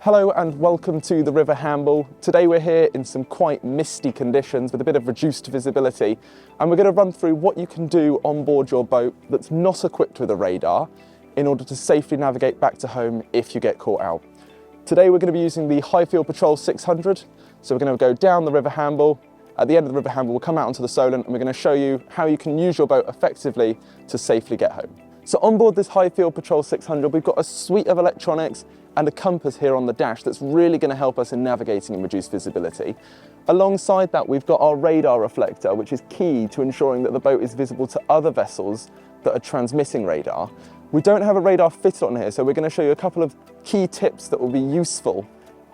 Hello and welcome to the River Hamble. Today we're here in some quite misty conditions with a bit of reduced visibility, and we're going to run through what you can do on board your boat that's not equipped with a radar in order to safely navigate back to home if you get caught out. Today we're going to be using the Highfield Patrol 600, so we're going to go down the River Hamble. At the end of the River Hamble we'll come out onto the Solent and we're going to show you how you can use your boat effectively to safely get home. So on board this Highfield Patrol 600 we've got a suite of electronics and a compass here on the dash that's really going to help us in navigating in reduced visibility. Alongside that we've got our radar reflector, which is key to ensuring that the boat is visible to other vessels that are transmitting radar. We don't have a radar fitted on here, so we're going to show you a couple of key tips that will be useful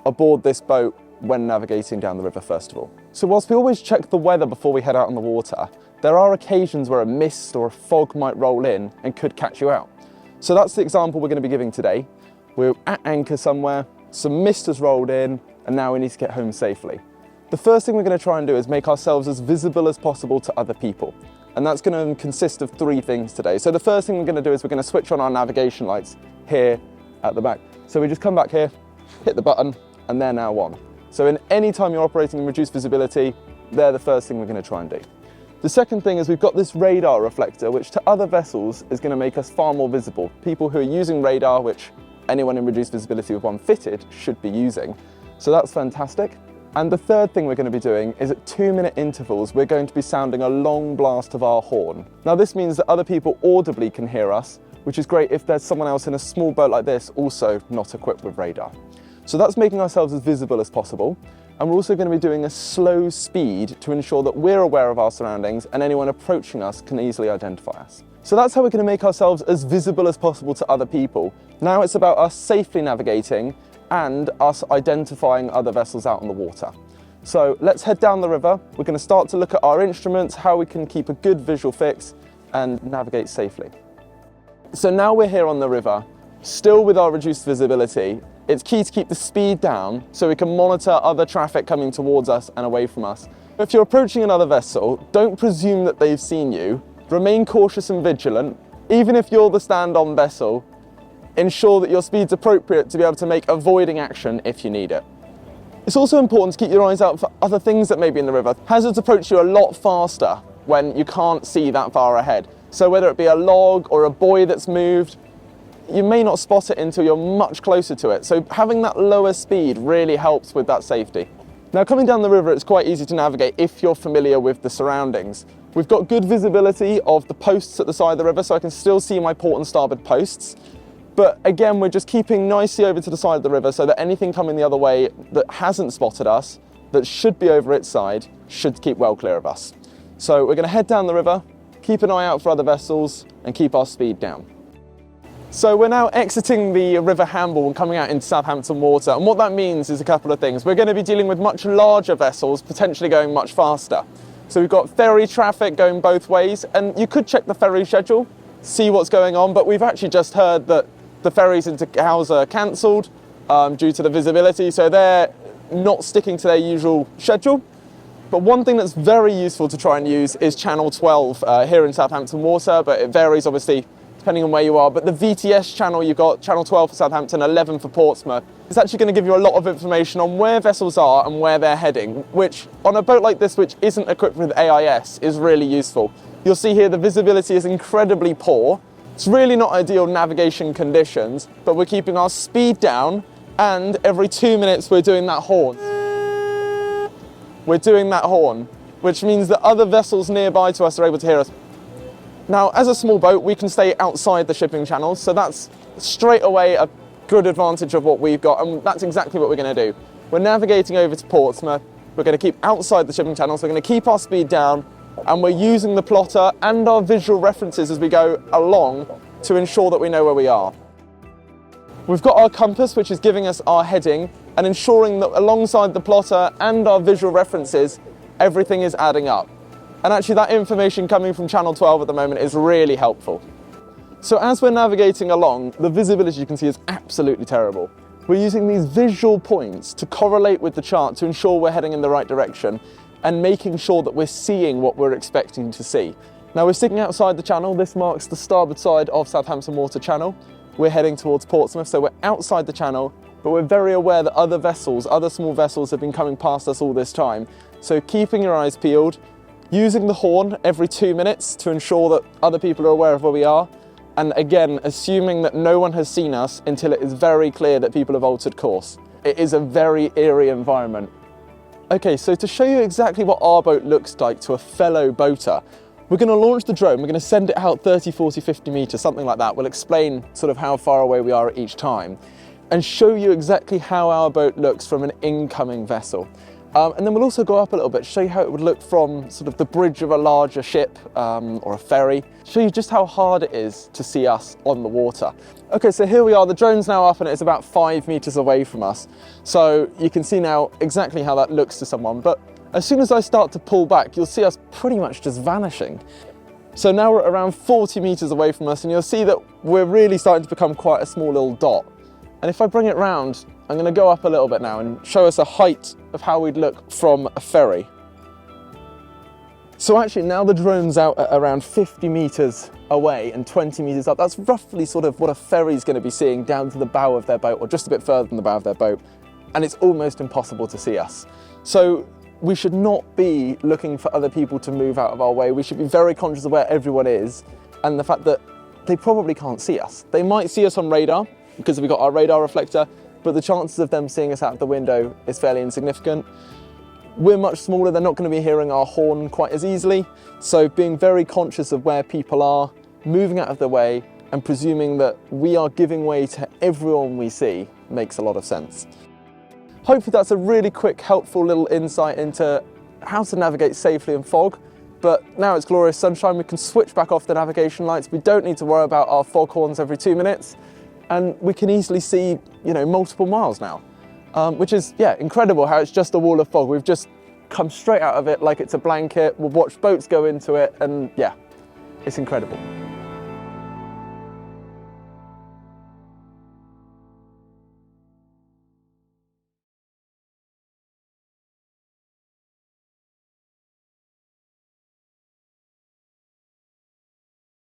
aboard this boat when navigating down the river first of all. So whilst we always check the weather before we head out on the water, there are occasions where a mist or a fog might roll in and could catch you out. So that's the example we're going to be giving today. We're at anchor somewhere, some mist has rolled in, and now we need to get home safely. The first thing we're going to try and do is make ourselves as visible as possible to other people. And that's going to consist of three things today. So the first thing we're going to do is we're going to switch on our navigation lights here at the back. So we just come back here, hit the button, and they're now on. So in any time you're operating in reduced visibility, they're the first thing we're going to try and do. The second thing is we've got this radar reflector, which to other vessels is going to make us far more visible. People who are using radar, which anyone in reduced visibility with one fitted should be using. So that's fantastic. And the third thing we're going to be doing is at 2-minute intervals, we're going to be sounding a long blast of our horn. Now this means that other people audibly can hear us, which is great if there's someone else in a small boat like this also not equipped with radar. So that's making ourselves as visible as possible. And we're also going to be doing a slow speed to ensure that we're aware of our surroundings and anyone approaching us can easily identify us. So that's how we're going to make ourselves as visible as possible to other people. Now it's about us safely navigating and us identifying other vessels out on the water. So let's head down the river. We're going to start to look at our instruments, how we can keep a good visual fix and navigate safely. So now we're here on the river, still with our reduced visibility. It's key to keep the speed down so we can monitor other traffic coming towards us and away from us. If you're approaching another vessel, don't presume that they've seen you. Remain cautious and vigilant. Even if you're the stand-on vessel, ensure that your speed's appropriate to be able to make avoiding action if you need it. It's also important to keep your eyes out for other things that may be in the river. Hazards approach you a lot faster when you can't see that far ahead. So whether it be a log or a buoy that's moved, you may not spot it until you're much closer to it. So having that lower speed really helps with that safety. Now coming down the river, it's quite easy to navigate if you're familiar with the surroundings. We've got good visibility of the posts at the side of the river, so I can still see my port and starboard posts. But again, we're just keeping nicely over to the side of the river so that anything coming the other way that hasn't spotted us, that should be over its side, should keep well clear of us. So we're going to head down the river, keep an eye out for other vessels, and keep our speed down. So we're now exiting the River Hamble and coming out into Southampton water, and what that means is a couple of things. We're going to be dealing with much larger vessels, potentially going much faster. So we've got ferry traffic going both ways, and you could check the ferry schedule, see what's going on, but we've actually just heard that the ferries into Cowes are cancelled due to the visibility, so they're not sticking to their usual schedule. But one thing that's very useful to try and use is Channel 12 here in Southampton water, but it varies obviously depending on where you are. But the VTS channel, you've got Channel 12 for Southampton, 11 for Portsmouth. It's actually going to give you a lot of information on where vessels are and where they're heading, which on a boat like this, which isn't equipped with AIS, is really useful. You'll see here the visibility is incredibly poor. It's really not ideal navigation conditions, but we're keeping our speed down, and every 2 minutes we're doing that horn. We're doing that horn, which means that other vessels nearby to us are able to hear us. Now, as a small boat, we can stay outside the shipping channels, so that's straight away a good advantage of what we've got, and that's exactly what we're going to do. We're navigating over to Portsmouth, we're going to keep outside the shipping channels, we're going to keep our speed down, and we're using the plotter and our visual references as we go along to ensure that we know where we are. We've got our compass, which is giving us our heading, and ensuring that alongside the plotter and our visual references, everything is adding up. And actually that information coming from Channel 12 at the moment is really helpful. So as we're navigating along, the visibility you can see is absolutely terrible. We're using these visual points to correlate with the chart to ensure we're heading in the right direction and making sure that we're seeing what we're expecting to see. Now we're sticking outside the channel. This marks the starboard side of Southampton Water Channel. We're heading towards Portsmouth, so we're outside the channel. but we're very aware that other vessels, other small vessels have been coming past us all this time. So keeping your eyes peeled, using the horn every 2 minutes to ensure that other people are aware of where we are, and again, assuming that no one has seen us until it is very clear that people have altered course. It is a very eerie environment. Okay, so to show you exactly what our boat looks like to a fellow boater, we're going to launch the drone, we're going to send it out 30, 40, 50 metres, something like that. We'll explain sort of how far away we are at each time and show you exactly how our boat looks from an incoming vessel. And then we'll also go up a little bit, show you how it would look from sort of the bridge of a larger ship or a ferry, show you just how hard it is to see us on the water. Okay, so here we are, the drone's now up and it's about 5 metres away from us. So you can see now exactly how that looks to someone, but as soon as I start to pull back, you'll see us pretty much just vanishing. So now we're at around 40 metres away from us and you'll see that we're really starting to become quite a small little dot. And if I bring it round, I'm going to go up a little bit now and show us a height of how we'd look from a ferry. So actually now the drone's out at around 50 metres away and 20 metres up. That's roughly sort of what a ferry's going to be seeing down to the bow of their boat, or just a bit further than the bow of their boat. And it's almost impossible to see us. So we should not be looking for other people to move out of our way. We should be very conscious of where everyone is and the fact that they probably can't see us. They might see us on radar because we've got our radar reflector, but the chances of them seeing us out the window is fairly insignificant. We're much smaller, they're not going to be hearing our horn quite as easily, so being very conscious of where people are, moving out of their way, and presuming that we are giving way to everyone we see makes a lot of sense. Hopefully that's a really quick, helpful little insight into how to navigate safely in fog, but now it's glorious sunshine, we can switch back off the navigation lights, we don't need to worry about our fog horns every 2 minutes, and we can easily see, multiple miles now. Which is, incredible how it's just a wall of fog. We've just come straight out of it like it's a blanket. We've watched boats go into it and it's incredible.